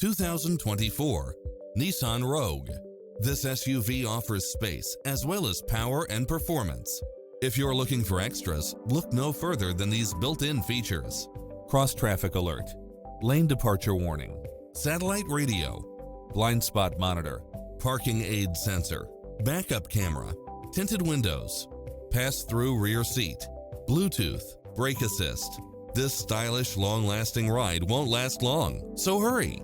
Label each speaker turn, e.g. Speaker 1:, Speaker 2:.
Speaker 1: 2024 Nissan Rogue. This SUV offers space as well as power and performance. If you're looking for extras, look no further than these built-in features: cross traffic alert, lane departure warning, satellite radio, blind spot monitor, parking aid sensor, backup camera, tinted windows, pass-through rear seat, Bluetooth, brake assist. This stylish, long-lasting ride won't last long, so hurry!